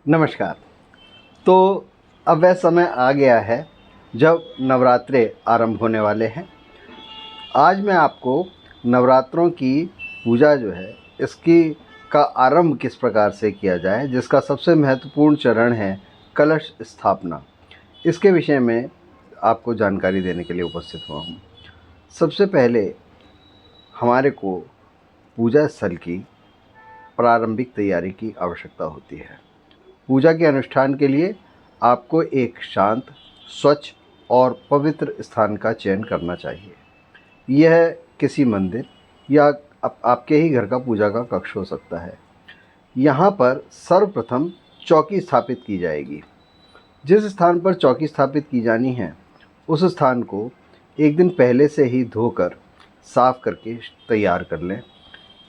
नमस्कार। तो अब वह समय आ गया है जब नवरात्रे आरंभ होने वाले हैं। आज मैं आपको नवरात्रों की पूजा जो है इसकी का आरंभ किस प्रकार से किया जाए, जिसका सबसे महत्वपूर्ण चरण है कलश स्थापना। इसके विषय में आपको जानकारी देने के लिए उपस्थित हुआ हूँ। सबसे पहले हमारे को पूजा स्थल की प्रारंभिक तैयारी की आवश्यकता होती है। पूजा के अनुष्ठान के लिए आपको एक शांत, स्वच्छ और पवित्र स्थान का चयन करना चाहिए। यह किसी मंदिर या आपके ही घर का पूजा का कक्ष हो सकता है। यहाँ पर सर्वप्रथम चौकी स्थापित की जाएगी। जिस स्थान पर चौकी स्थापित की जानी है उस स्थान को एक दिन पहले से ही धोकर साफ करके तैयार कर लें।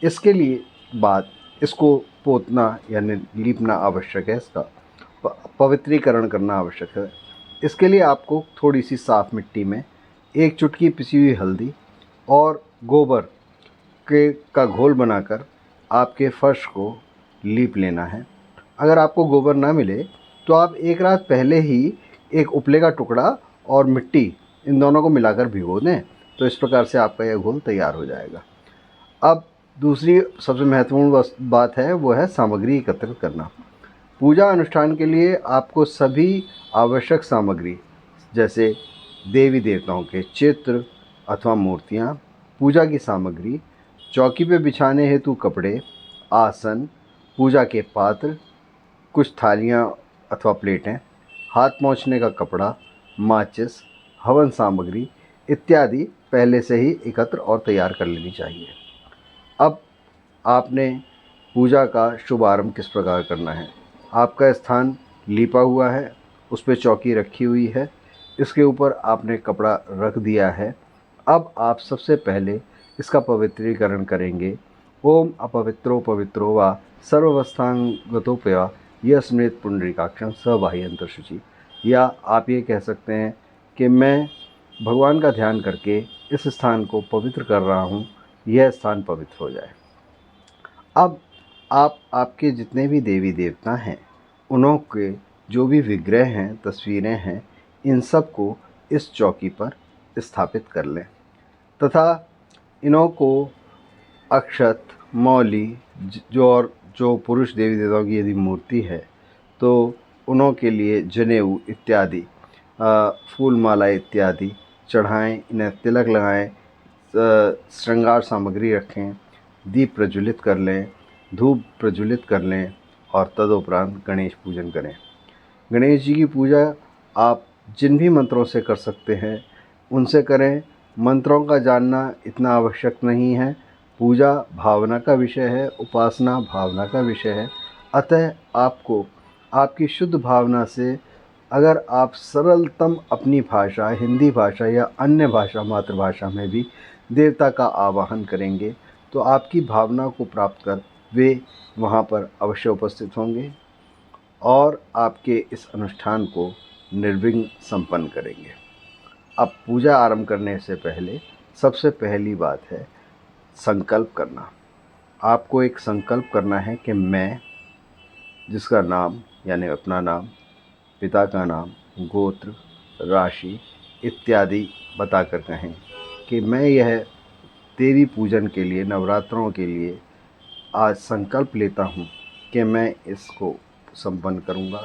इसके लिए बाद इसको पोतना यानी लीपना आवश्यक है। इसका पवित्रीकरण करना आवश्यक है। इसके लिए आपको थोड़ी सी साफ़ मिट्टी में एक चुटकी पिसी हुई हल्दी और गोबर का घोल बनाकर आपके फर्श को लीप लेना है। अगर आपको गोबर ना मिले तो आप एक रात पहले ही एक उपले का टुकड़ा और मिट्टी इन दोनों को मिलाकर भिगो दें, तो इस प्रकार से आपका यह घोल तैयार हो जाएगा। अब दूसरी सबसे महत्वपूर्ण बात है, वो है सामग्री एकत्रित करना। पूजा अनुष्ठान के लिए आपको सभी आवश्यक सामग्री जैसे देवी देवताओं के चित्र अथवा मूर्तियाँ, पूजा की सामग्री, चौकी पे बिछाने हेतु कपड़े, आसन, पूजा के पात्र, कुछ थालियाँ अथवा प्लेटें, हाथ पोंछने का कपड़ा, माचिस, हवन सामग्री इत्यादि पहले से ही एकत्र और तैयार कर लेनी चाहिए। अब आपने पूजा का शुभारंभ किस प्रकार करना है। आपका स्थान लीपा हुआ है, उस पर चौकी रखी हुई है, इसके ऊपर आपने कपड़ा रख दिया है। अब आप सबसे पहले इसका पवित्रीकरण करेंगे। ओम अपवित्रो पवित्रो वा सर्वस्थांगतोपया यस्मृत पुंडरीकाक्षं स बाह्यंतर शुचि। या आप ये कह सकते हैं कि मैं भगवान का ध्यान करके इस स्थान को पवित्र कर रहा हूँ, यह स्थान पवित्र हो जाए। अब आप आपके जितने भी देवी देवता हैं, उन्हों के जो भी विग्रह हैं, तस्वीरें हैं, इन सब को इस चौकी पर स्थापित कर लें तथा इन्हों को अक्षत, मौली, जो पुरुष देवी देवताओं की यदि मूर्ति है तो उन्हों के लिए जनेऊ इत्यादि, फूल माला इत्यादि चढ़ाएं, इन्हें तिलक लगाएं, श्रृंगार सामग्री रखें, दीप प्रज्वलित कर लें, धूप प्रज्वलित कर लें और तदुपरांत गणेश पूजन करें। गणेश जी की पूजा आप जिन भी मंत्रों से कर सकते हैं उनसे करें। मंत्रों का जानना इतना आवश्यक नहीं है। पूजा भावना का विषय है, उपासना भावना का विषय है। अतः आपको आपकी शुद्ध भावना से, अगर आप सरलतम अपनी भाषा, हिंदी भाषा या अन्य भाषा, मातृभाषा में भी देवता का आवाहन करेंगे तो आपकी भावना को प्राप्त कर वे वहाँ पर अवश्य उपस्थित होंगे और आपके इस अनुष्ठान को निर्विघ्न संपन्न करेंगे। अब पूजा आरंभ करने से पहले सबसे पहली बात है संकल्प करना। आपको एक संकल्प करना है कि मैं, जिसका नाम यानी अपना नाम, पिता का नाम, गोत्र, राशि इत्यादि बताकर कहें कि मैं यह देवी पूजन के लिए, नवरात्रों के लिए आज संकल्प लेता हूँ कि मैं इसको संपन्न करूँगा।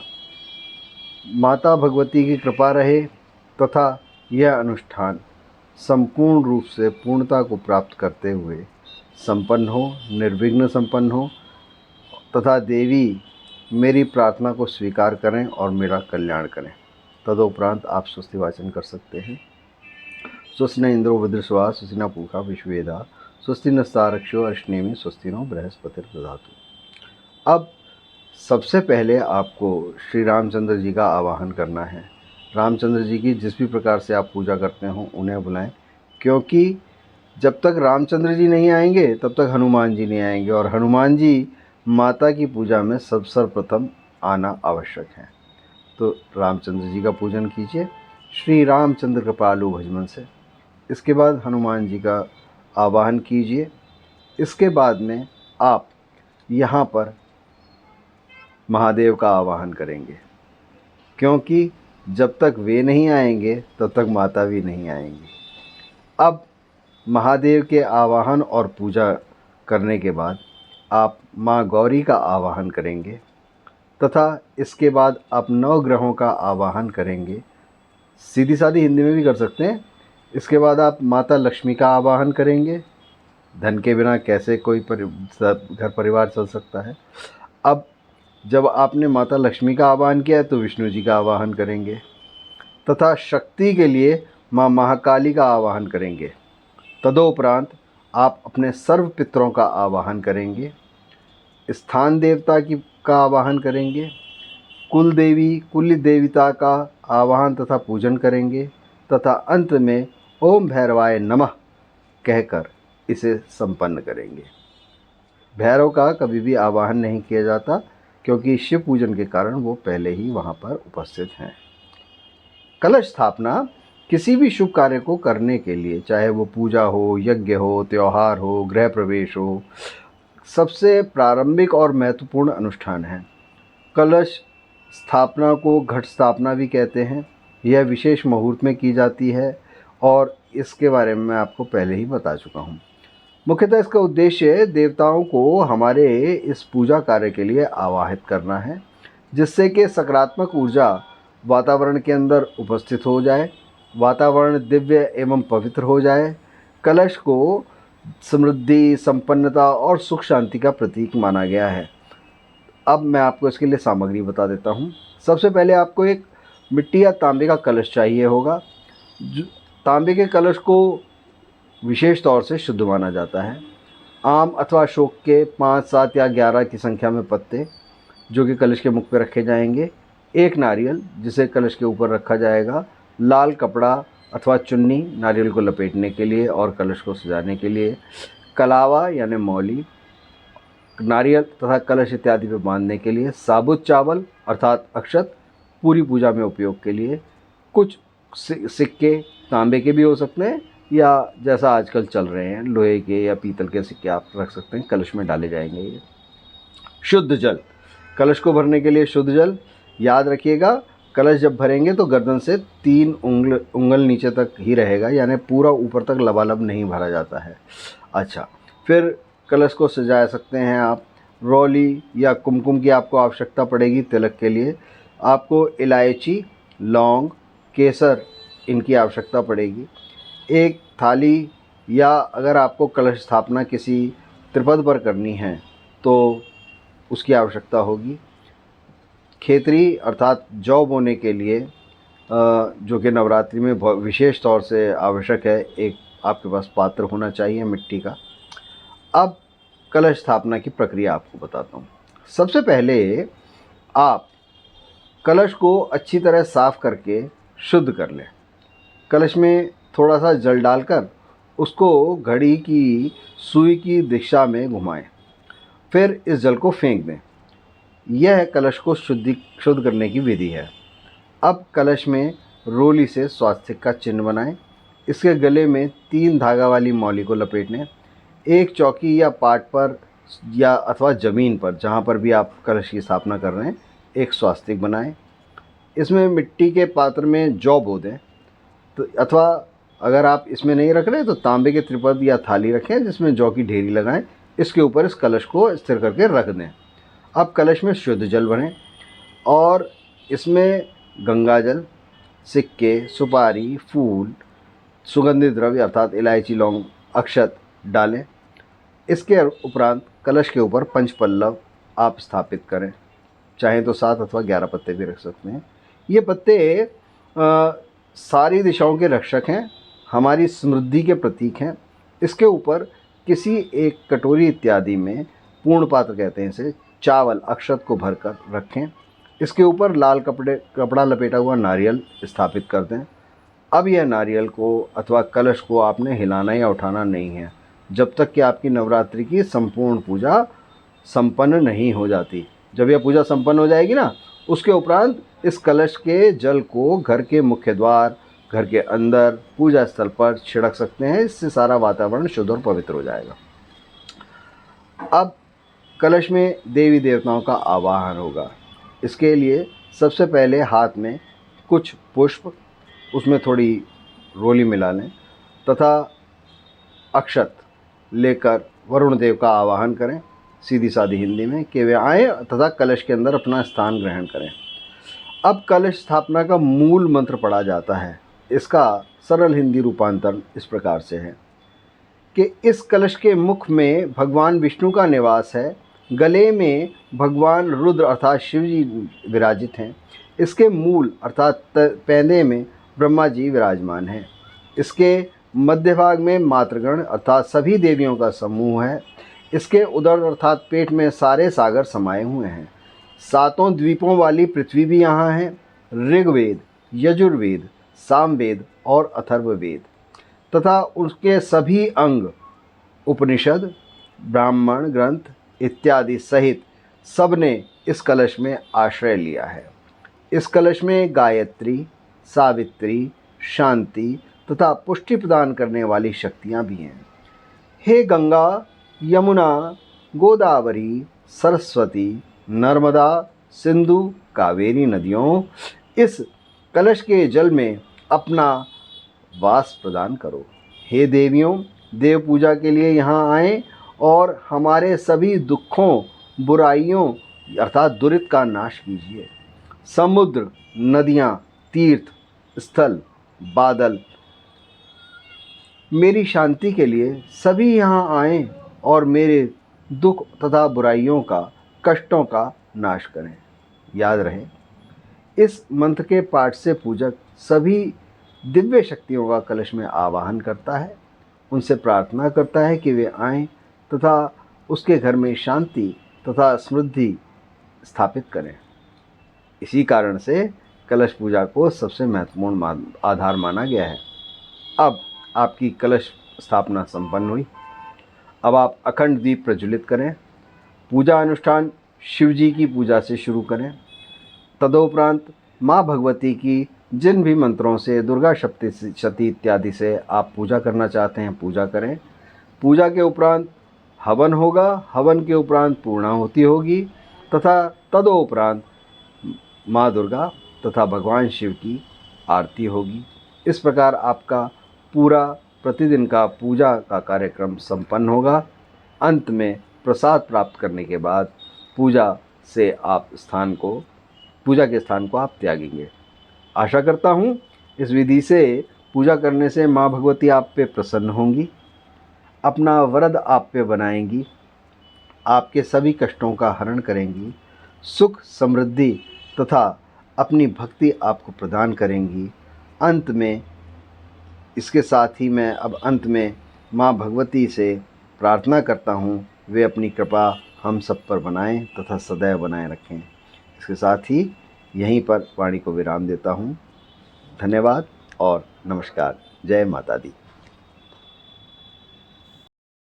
माता भगवती की कृपा रहे तथा यह अनुष्ठान संपूर्ण रूप से पूर्णता को प्राप्त करते हुए संपन्न हो, निर्विघ्न संपन्न हो तथा देवी मेरी प्रार्थना को स्वीकार करें और मेरा कल्याण करें। तदुपरांत आप स्वस्ति वाचन कर सकते हैं। स्वस्ति न इंद्रो वज्रस्वा स्वस्ति न पूषा विश्वेदा स्वस्ति नस्तारक्षो अरिष्टेमी स्वस्ति नो बृहस्पतिर्दधातु। अब सबसे पहले आपको श्री रामचंद्र जी का आवाहन करना है। रामचंद्र जी की जिस भी प्रकार से आप पूजा करते हो उन्हें बुलाएं, क्योंकि जब तक रामचंद्र जी नहीं आएंगे तब तक हनुमान जी नहीं आएंगे और हनुमान जी माता की पूजा में सर्वप्रथम आना आवश्यक है। तो रामचंद्र जी का पूजन कीजिए श्री रामचंद्र कृपालु भजमन से। इसके बाद हनुमान जी का आवाहन कीजिए। इसके बाद में आप यहाँ पर महादेव का आवाहन करेंगे, क्योंकि जब तक वे नहीं आएंगे तब तक माता भी नहीं आएंगी। अब महादेव के आवाहन और पूजा करने के बाद आप माँ गौरी का आवाहन करेंगे तथा इसके बाद आप नवग्रहों का आवाहन करेंगे। सीधी सादी हिंदी में भी कर सकते हैं। इसके बाद आप माता लक्ष्मी का आवाहन करेंगे। धन के बिना कैसे कोई घर परिवार चल सकता है। अब जब आपने माता लक्ष्मी का आवाहन किया है तो विष्णु जी का आवाहन करेंगे तथा शक्ति के लिए माँ महाकाली का आवाहन करेंगे। तदोपरांत आप अपने सर्व पितरों का आवाहन करेंगे, स्थान देवता का आवाहन करेंगे, कुल देवी कुल देवता का आवाहन तथा पूजन करेंगे तथा अंत में ओम भैरवाय नमः कहकर इसे संपन्न करेंगे। भैरव का कभी भी आवाहन नहीं किया जाता, क्योंकि शिव पूजन के कारण वो पहले ही वहाँ पर उपस्थित हैं। कलश स्थापना किसी भी शुभ कार्य को करने के लिए, चाहे वो पूजा हो, यज्ञ हो, त्यौहार हो, गृह प्रवेश हो, सबसे प्रारंभिक और महत्वपूर्ण अनुष्ठान है। कलश स्थापना को घट स्थापना भी कहते हैं। यह विशेष मुहूर्त में की जाती है और इसके बारे में मैं आपको पहले ही बता चुका हूँ। मुख्यतः इसका उद्देश्य देवताओं को हमारे इस पूजा कार्य के लिए आवाहित करना है, जिससे कि सकारात्मक ऊर्जा वातावरण के अंदर उपस्थित हो जाए, वातावरण दिव्य एवं पवित्र हो जाए। कलश को समृद्धि, संपन्नता और सुख शांति का प्रतीक माना गया है। अब मैं आपको इसके लिए सामग्री बता देता हूँ। सबसे पहले आपको एक मिट्टी या तांबे का कलश चाहिए होगा। तांबे के कलश को विशेष तौर से शुद्ध माना जाता है। आम अथवा अशोक के 5, 7 या 11 की संख्या में पत्ते जो कि कलश के मुख पर रखे जाएंगे। एक नारियल जिसे कलश के ऊपर रखा जाएगा। लाल कपड़ा अथवा चुन्नी नारियल को लपेटने के लिए और कलश को सजाने के लिए। कलावा यानी मौली नारियल तथा कलश इत्यादि पर बांधने के लिए। साबुत चावल अर्थात अक्षत पूरी पूजा में उपयोग के लिए। कुछ सिक्के तांबे के भी हो सकते हैं या जैसा आजकल चल रहे हैं लोहे के या पीतल के सिक्के आप रख सकते हैं, कलश में डाले जाएंगे। ये शुद्ध जल, कलश को भरने के लिए शुद्ध जल। याद रखिएगा, कलश जब भरेंगे तो गर्दन से 3 उंगल नीचे तक ही रहेगा, यानी पूरा ऊपर तक लबालब नहीं भरा जाता है। अच्छा, फिर कलश को सजा सकते हैं आप। रोली या कुमकुम की आपको आवश्यकता पड़ेगी तिलक के लिए। आपको इलायची, लौंग, केसर इनकी आवश्यकता पड़ेगी। एक थाली या अगर आपको कलश स्थापना किसी त्रिपद पर करनी है तो उसकी आवश्यकता होगी। खेतरी अर्थात जौ बोने के लिए जो कि नवरात्रि में विशेष तौर से आवश्यक है, एक आपके पास पात्र होना चाहिए मिट्टी का। अब कलश स्थापना की प्रक्रिया आपको बताता हूँ। सबसे पहले आप कलश को अच्छी तरह साफ़ करके शुद्ध कर लें। कलश में थोड़ा सा जल डालकर उसको घड़ी की सुई की दिशा में घुमाएं। फिर इस जल को फेंक दें। यह कलश को शुद्ध करने की विधि है। अब कलश में रोली से स्वास्तिक का चिन्ह बनाएं। इसके गले में 3 धागा वाली मौली को लपेट लें। एक चौकी या पाट पर या अथवा ज़मीन पर जहाँ पर भी आप कलश की स्थापना कर रहे हैं एक स्वास्तिक बनाएं। इसमें मिट्टी के पात्र में जौ बो दें, तो अथवा अगर आप इसमें नहीं रख रहे तो तांबे के त्रिपद या थाली रखें जिसमें जौ की ढेरी लगाएं। इसके ऊपर इस कलश को स्थिर करके रख दें। अब कलश में शुद्ध जल भरें और इसमें गंगा जल, सिक्के, सुपारी, फूल, सुगंधित द्रव्य अर्थात इलायची, लौंग, अक्षत डालें। इसके उपरांत कलश के ऊपर पंचपल्लव आप स्थापित करें। चाहें तो 7 अथवा 11 पत्ते भी रख सकते हैं। ये पत्ते सारी दिशाओं के रक्षक हैं, हमारी समृद्धि के प्रतीक हैं। इसके ऊपर किसी एक कटोरी इत्यादि में, पूर्ण पात्र कहते हैं इसे, चावल अक्षत को भरकर रखें। इसके ऊपर लाल कपड़ा लपेटा हुआ नारियल स्थापित कर दें। अब यह नारियल को अथवा कलश को आपने हिलाना या उठाना नहीं है जब तक कि आपकी नवरात्रि की संपूर्ण पूजा संपन्न नहीं हो जाती। जब यह पूजा संपन्न हो जाएगी ना, उसके उपरांत इस कलश के जल को घर के मुख्य द्वार, घर के अंदर, पूजा स्थल पर छिड़क सकते हैं। इससे सारा वातावरण शुद्ध और पवित्र हो जाएगा। अब कलश में देवी देवताओं का आवाहन होगा। इसके लिए सबसे पहले हाथ में कुछ पुष्प, उसमें थोड़ी रोली मिला लें तथा अक्षत लेकर वरुण देव का आवाहन करें, सीधी सादी हिंदी में, कि वे आएँ तथा कलश के अंदर अपना स्थान ग्रहण करें। अब कलश स्थापना का मूल मंत्र पढ़ा जाता है। इसका सरल हिंदी रूपांतरण इस प्रकार से है कि इस कलश के मुख में भगवान विष्णु का निवास है, गले में भगवान रुद्र अर्थात शिव जी विराजित हैं, इसके मूल अर्थात पैंदे में ब्रह्मा जी विराजमान हैं, इसके मध्य भाग में मातृगण अर्थात सभी देवियों का समूह है, इसके उदर अर्थात पेट में सारे सागर समाये हुए हैं, सातों द्वीपों वाली पृथ्वी भी यहाँ है, ऋग्वेद, यजुर्वेद, सामवेद और अथर्ववेद तथा उसके सभी अंग, उपनिषद, ब्राह्मण ग्रंथ इत्यादि सहित सबने इस कलश में आश्रय लिया है। इस कलश में गायत्री, सावित्री, शांति तथा पुष्टि प्रदान करने वाली शक्तियाँ भी हैं। हे गंगा, यमुना, गोदावरी, सरस्वती, नर्मदा, सिंधु, कावेरी नदियों, इस कलश के जल में अपना वास प्रदान करो। हे देवियों, देव पूजा के लिए यहाँ आएं और हमारे सभी दुखों, बुराइयों अर्थात दुरित का नाश कीजिए। समुद्र, नदियाँ, तीर्थ स्थल, बादल मेरी शांति के लिए सभी यहाँ आएं और मेरे दुख तथा बुराइयों का, कष्टों का नाश करें। याद रहे, इस मंत्र के पाठ से पूजक सभी दिव्य शक्तियों का कलश में आवाहन करता है, उनसे प्रार्थना करता है कि वे आएं तथा उसके घर में शांति तथा समृद्धि स्थापित करें। इसी कारण से कलश पूजा को सबसे महत्वपूर्ण आधार माना गया है। अब आपकी कलश स्थापना संपन्न हुई। अब आप अखंड दीप प्रज्वलित करें। पूजा अनुष्ठान शिव जी की पूजा से शुरू करें। तदोपरांत माँ भगवती की जिन भी मंत्रों से, दुर्गा सप्तशती इत्यादि से आप पूजा करना चाहते हैं पूजा करें। पूजा के उपरांत हवन होगा, हवन के उपरांत पूर्णाहुति होगी तथा तदोपरांत माँ दुर्गा तथा भगवान शिव की आरती होगी। इस प्रकार आपका पूरा प्रतिदिन का पूजा का कार्यक्रम संपन्न होगा। अंत में प्रसाद प्राप्त करने के बाद पूजा के स्थान को आप त्यागेंगे। आशा करता हूँ इस विधि से पूजा करने से माँ भगवती आप पे प्रसन्न होंगी, अपना वरद आप पे बनाएंगी, आपके सभी कष्टों का हरण करेंगी, सुख समृद्धि तथा अपनी भक्ति आपको प्रदान करेंगी। अंत में इसके साथ ही मैं अब अंत में माँ भगवती से प्रार्थना करता हूँ, वे अपनी कृपा हम सब पर बनाएं तथा सदैव बनाए रखें। इसके साथ ही यहीं पर वाणी को विराम देता हूँ। धन्यवाद और नमस्कार। जय माता दी।